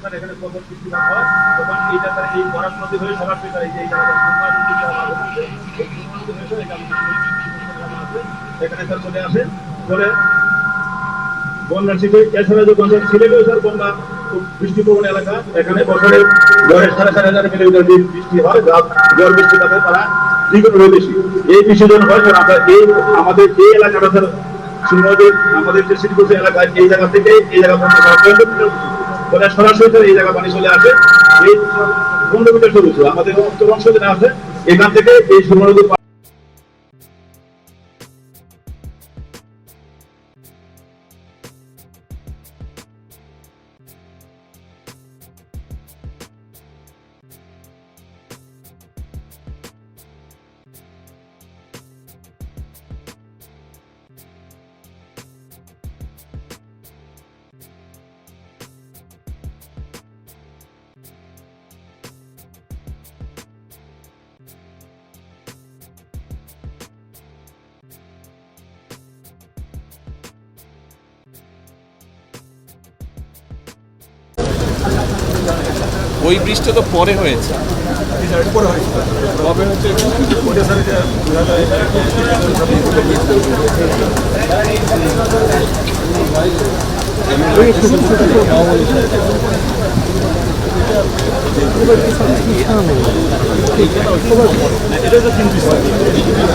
বর্ষাকাল এখানে প্রবল বৃষ্টিপাত হয় তখন এই জায়গায় এই বরাক নদী হয়ে সবার পেছনে এই জায়গাটা এখানে স্যার চলে আসে চলে বন্যার সিটে এছাড়া যে সিলেটেও স্যার বন্যা খুব বৃষ্টিপ্রবণ এলাকা এখানে বছরে গড়ে 5,500 মিলিমিটার বৃষ্টি হয় ঝড় বৃষ্টিপাতে তারা দ্বিগুণ বেশি এই বৃষ্টি যখন হয় স্যার আমরা এই আমাদের এই এলাকাটা স্যার আমাদের যে সিটিকোসি এলাকায় এই জায়গা থেকে এই জায়গা পর্যন্ত সরাসরি স্যার এই জায়গা পানি চলে আসে এই 15 মিটার সরু আমাদের উত্তর অংশ যেটা আছে এখান থেকে এই সুরমা নদী ওই বৃষ্টি তো পরে হয়েছে কবে হচ্ছে এটা